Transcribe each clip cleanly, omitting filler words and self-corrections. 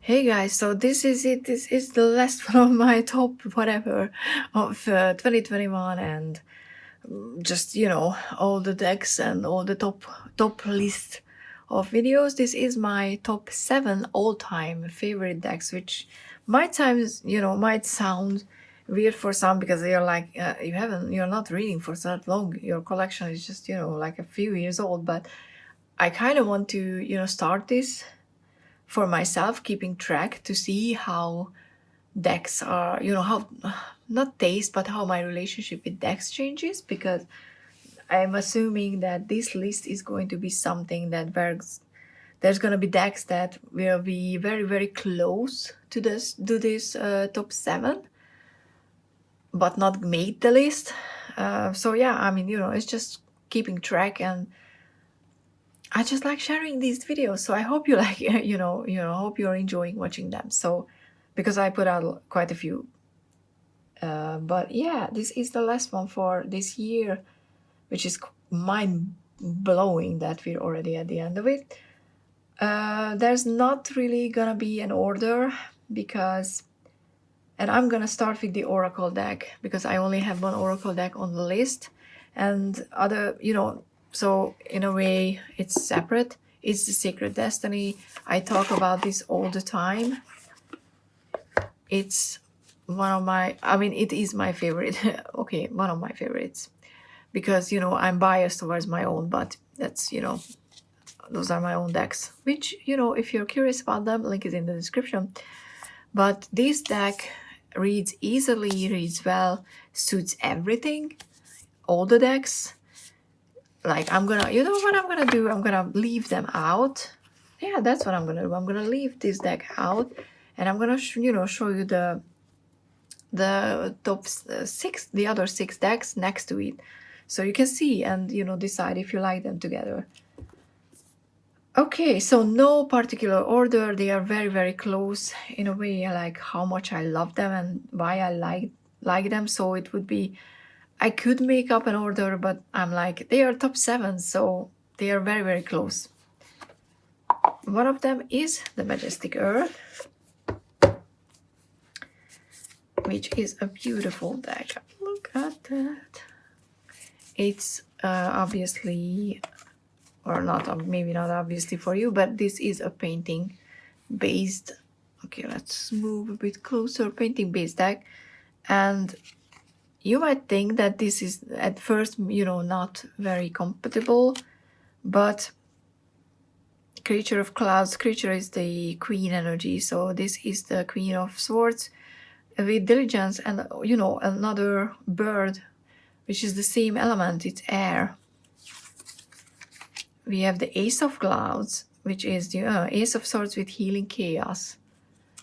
Hey guys, so this is it. This is the last one of my top whatever of 2021, and just all the decks and all the top list of videos. This is my top 7 all-time favorite decks, which might sound weird for some because they're like you're not reading for so long. Your collection is just like a few years old, but I kind of want to start this for myself, keeping track to see how decks are, how not taste, but how my relationship with decks changes, because I'm assuming that this list is going to be something that works. There's going to be decks that will be very, very close to this top 7, but not made the list. So yeah, I mean, it's just keeping track, and I just like sharing these videos. So I hope you like, hope you're enjoying watching them. So, because I put out quite a few. But yeah, this is the last one for this year, which is mind-blowing that we're already at the end of it. There's not really gonna be an order and I'm gonna start with the Oracle deck because I only have one Oracle deck on the list, and other, so in a way it's separate. It's the Sacred Destiny. I talk about this all the time. It's it is my favorite. Okay, one of my favorites, because I'm biased towards my own, but that's those are my own decks, which if you're curious about them, link is in the description. But this deck reads easily, reads well, suits everything, all the decks. Like I'm gonna, what I'm gonna do? I'm gonna leave them out. Yeah, that's what I'm gonna do. I'm gonna leave this deck out, and I'm gonna show you the top 6, the other 6 decks next to it, so you can see and decide if you like them together. Okay, so no particular order. They are very, very close in a way, like how much I love them and why I like them. So it would be, I could make up an order, but I'm like, they are top 7, so they are very, very close. One of them is the Majestic Earth, which is a beautiful deck. Look at that. It's obviously, or not, maybe not obviously for you, but this is a painting based. Okay, let's move a bit closer. Painting based deck, and you might think that this is at first not very compatible, but Creature of Clouds, creature is the queen energy, so this is the Queen of Swords with diligence, and another bird which is the same element, it's air. We have the Ace of Clouds, which is the Ace of Swords with healing chaos.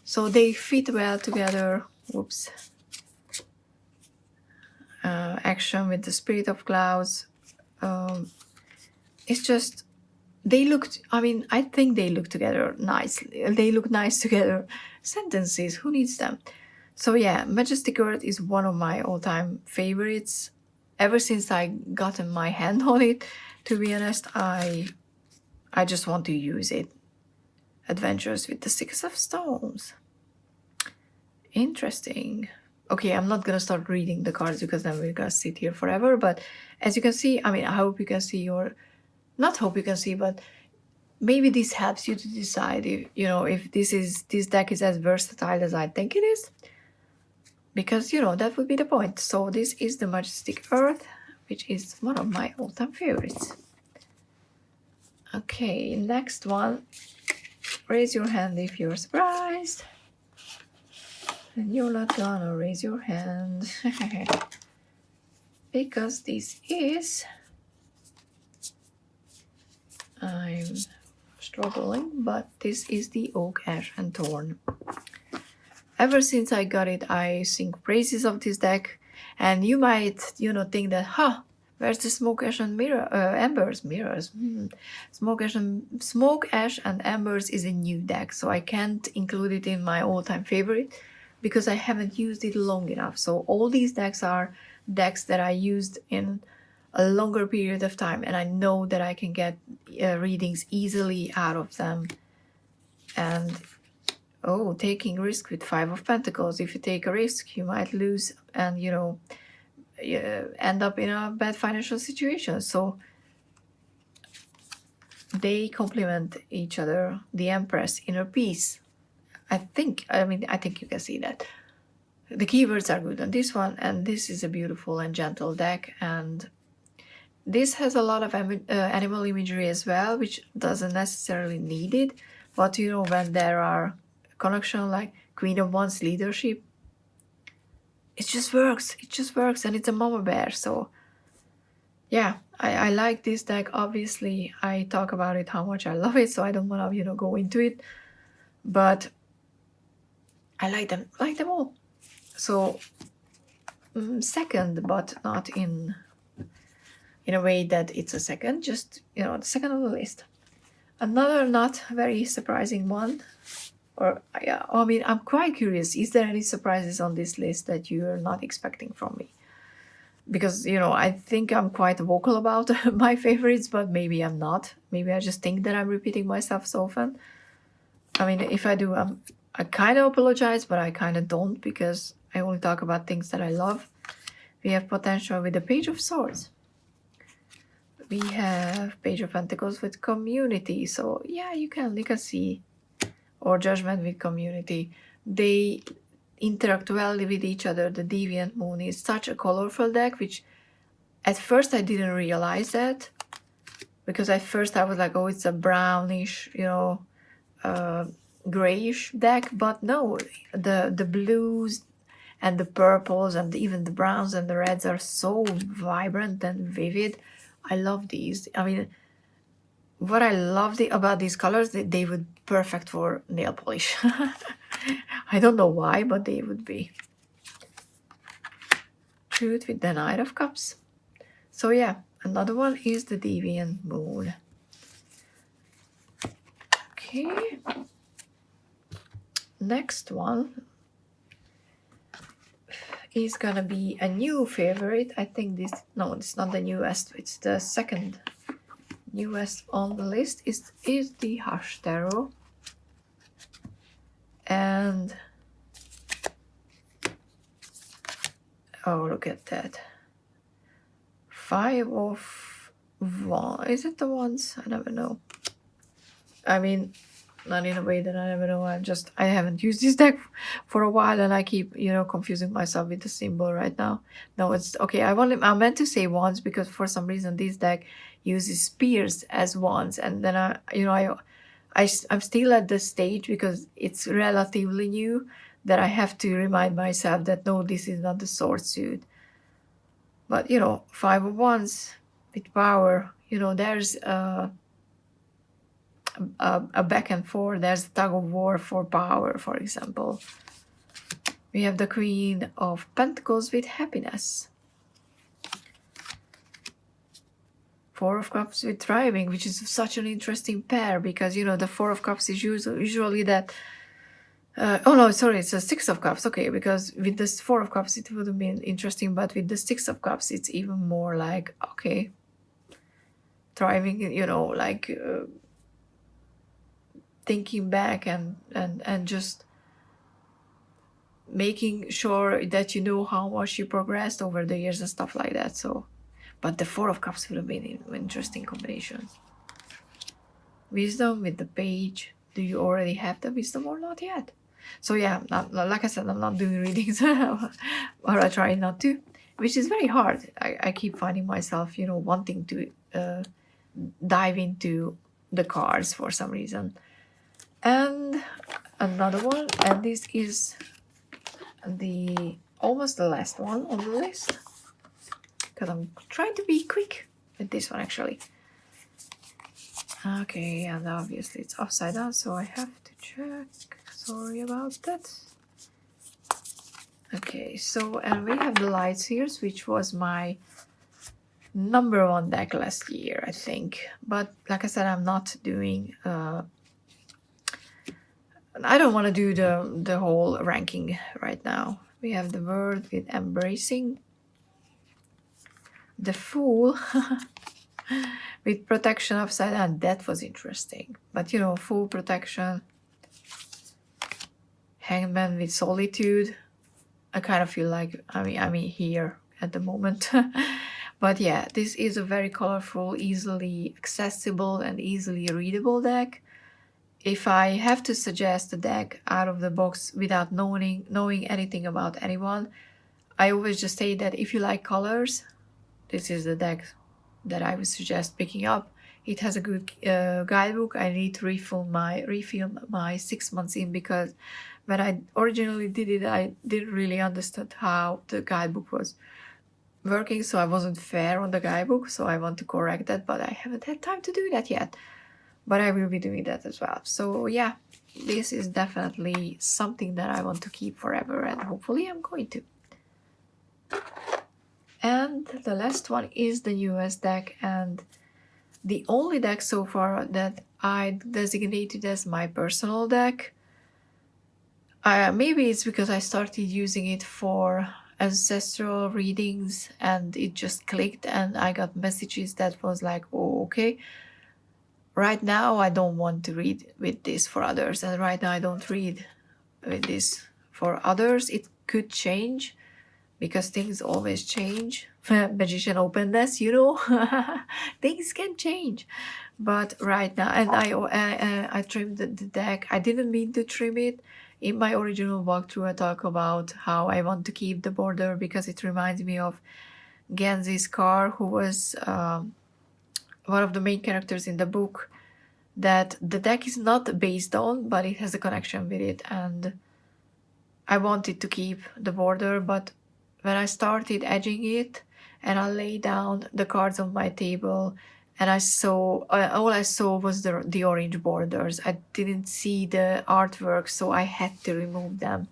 So they fit well together. Whoops. Action with the Spirit of Clouds. It's just, I think they look together nicely. They look nice together. Sentences, who needs them? So yeah, Majestic Earth is one of my all-time favorites. Ever since I gotten my hand on it, to be honest, I just want to use it. Adventures with the 6 of Stones. Interesting. Okay, I'm not gonna start reading the cards because then we're gonna sit here forever. But as you can see, I hope you can see, or not hope you can see, but maybe this helps you to decide if this deck is as versatile as I think it is. Because that would be the point. So this is the Majestic Earth, which is one of my all-time favorites. Okay, next one. Raise your hand if you're surprised. And you're not gonna raise your hand. Because this is... I'm struggling, but this is the Oak, Ash, and Thorn. Ever since I got it, I sing praises of this deck, and you might, think that, where's the Smoke, Ash, and Embers? Mirrors. Smoke, Ash, and Embers is a new deck, so I can't include it in my all-time favorite because I haven't used it long enough. So all these decks are decks that I used in a longer period of time, and I know that I can get readings easily out of them. And Oh, taking risk with Five of Pentacles. If you take a risk, you might lose and, you know, end up in a bad financial situation. So they complement each other. The Empress, inner peace. I think you can see that. The keywords are good on this one, and this is a beautiful and gentle deck, and this has a lot of animal imagery as well, which doesn't necessarily need it, but you know, when there are connection like Queen of Wands, leadership, it just works. It just works, and it's a mama bear. So yeah, I like this deck. Obviously, I talk about it how much I love it, so I don't want to, you know, go into it, but I like them all. So second, but not in a way that it's a second, just, you know, the second on the list. Another not very surprising one, or yeah, I mean, I'm quite curious, is there any surprises on this list that you're not expecting from me? Because, you know, I think I'm quite vocal about my favorites, but maybe I'm not. Maybe I just think that I'm repeating myself so often. I mean, if I do, I kind of apologize, but I kind of don't, because I only talk about things that I love. We have potential with the Page of Swords. We have Page of Pentacles with community. So yeah, you can see, or Judgment with community. They interact well with each other. The Deviant Moon is such a colorful deck, which at first I didn't realize that, because at first I was like, oh, it's a brownish, you know, grayish deck, but no, the blues and the purples and even the browns and the reds are so vibrant and vivid. I love these. I mean, what I love about these colors, they would be perfect for nail polish. I don't know why, but they would be. Truth with the Knight of Cups. So yeah, another one is the Deviant Moon. Okay. Next one is gonna be a new favorite. I think this, no, it's not the newest, it's the second newest on the list, is the Ash Tarot. And oh, look at that. Five of Wands. Is it the Wands? I never know. I mean, not in a way that I never know. I haven't used this deck for a while, and I keep, you know, confusing myself with the symbol right now. No, it's okay. I meant to say Wands because for some reason this deck uses spears as wands, and then I'm still at the stage, because it's relatively new, that I have to remind myself that no, this is not the sword suit. But you know, Five of Wands with power, you know, there's a back and forth. There's a tug of war for power, for example. We have the Queen of Pentacles with happiness. Four of Cups with thriving, which is such an interesting pair, because, you know, the Four of Cups is usually that... oh no, sorry, it's a Six of Cups. Okay, because with this Four of Cups it would have been interesting, but with the Six of Cups it's even more like, okay, thriving, you know, like... thinking back and just making sure that you know how much you progressed over the years and stuff like that. So, but the Four of Cups would have been an interesting combination. Wisdom with the Page. Do you already have the wisdom or not yet? So yeah, like I said, I'm not doing readings, or I try not to, which is very hard. I keep finding myself, you know, wanting to dive into the cards for some reason. And another one, and this is almost the last one on the list, because I'm trying to be quick with this one actually. Okay, and obviously it's upside down, so I have to check. Sorry about that. Okay, so, and we have the Light Seers, which was my #1 deck last year, I think. But like I said, I'm not doing... I don't want to do the whole ranking right now. We have the World with embracing. The Fool with protection upside down. That was interesting. But you know, full protection. Hangman with Solitude. I kind of feel like I'm here at the moment. But yeah, this is a very colorful, easily accessible and easily readable deck. If I have to suggest a deck out of the box without knowing anything about anyone, I always just say that if you like colors, this is the deck that I would suggest picking up. It has a good guidebook. I need to refill my 6 months in, because when I originally did it, I didn't really understand how the guidebook was working, so I wasn't fair on the guidebook, so I want to correct that, but I haven't had time to do that yet. But I will be doing that as well. So yeah, this is definitely something that I want to keep forever, and hopefully I'm going to. And the last one is the newest deck, and the only deck so far that I designated as my personal deck. Maybe it's because I started using it for ancestral readings and it just clicked, and I got messages that was like, oh, okay, right now I don't want to read with this for others, and right now I don't read with this for others. It could change, because things always change. Magician openness, you know. Things can change. But right now, and I trimmed the deck. I didn't mean to trim it. In my original walkthrough, I talk about how I want to keep the border because it reminds me of Genzi's car, who was one of the main characters in the book that the deck is not based on, but it has a connection with it. And I wanted to keep the border, but when I started edging it and I laid down the cards on my table, and I saw, all I saw was the orange borders. I didn't see the artwork, so I had to remove them.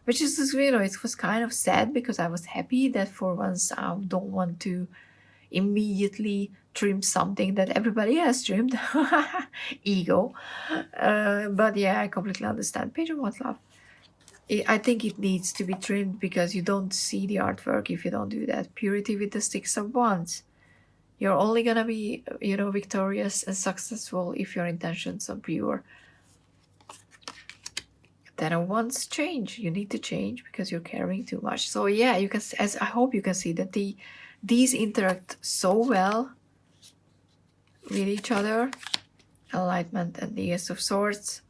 Which is, you know, it was kind of sad, because I was happy that for once I don't want to immediately trim something that everybody else trimmed. Ego. But yeah, I completely understand. Page of What Love. I think it needs to be trimmed, because you don't see the artwork if you don't do that. Purity with the Six of Wands. You're only gonna be, you know, victorious and successful if your intentions are pure. Ten of Wands, change. You need to change because you're caring too much. So yeah, you can. As I hope you can see that these interact so well with each other. Enlightenment and the Ace of Swords.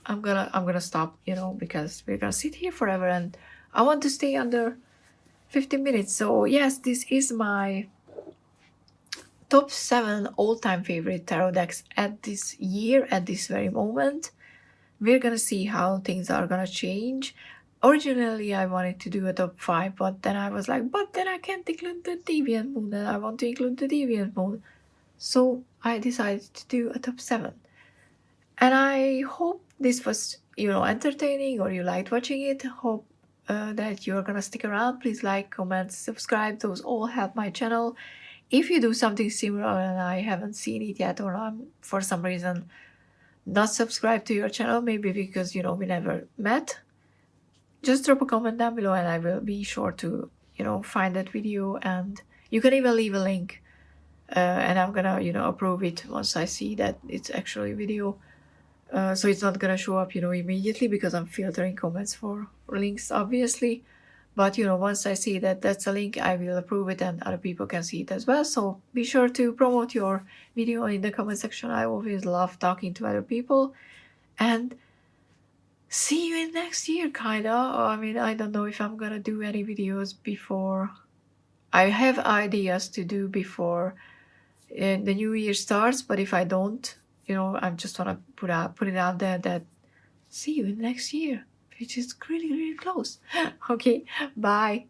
I'm gonna stop, you know, because we're gonna sit here forever, and I want to stay under 15 minutes. So yes, this is my top 7 all-time favorite tarot decks at this year, at this very moment. We're gonna see how things are gonna change. Originally, I wanted to do a top 5, but then I was like, but then I can't include the Deviant Moon, and I want to include the Deviant Moon. So I decided to do a top 7. And I hope this was, you know, entertaining, or you liked watching it. Hope that you're gonna stick around. Please like, comment, subscribe. Those all help my channel. If you do something similar and I haven't seen it yet, or I'm for some reason not subscribed to your channel, maybe because, you know, we never met, just drop a comment down below and I will be sure to, you know, find that video. And you can even leave a link and I'm gonna, you know, approve it once I see that it's actually a video. So it's not gonna show up, you know, immediately, because I'm filtering comments for links, obviously. But, you know, once I see that that's a link, I will approve it and other people can see it as well. So be sure to promote your video in the comment section. I always love talking to other people. And see you in next year, kinda. I mean, I don't know if I'm gonna do any videos before. I have ideas to do before the new year starts, but if I don't, you know, I just want to put it out there that see you in next year, which is really, really close. Okay, bye.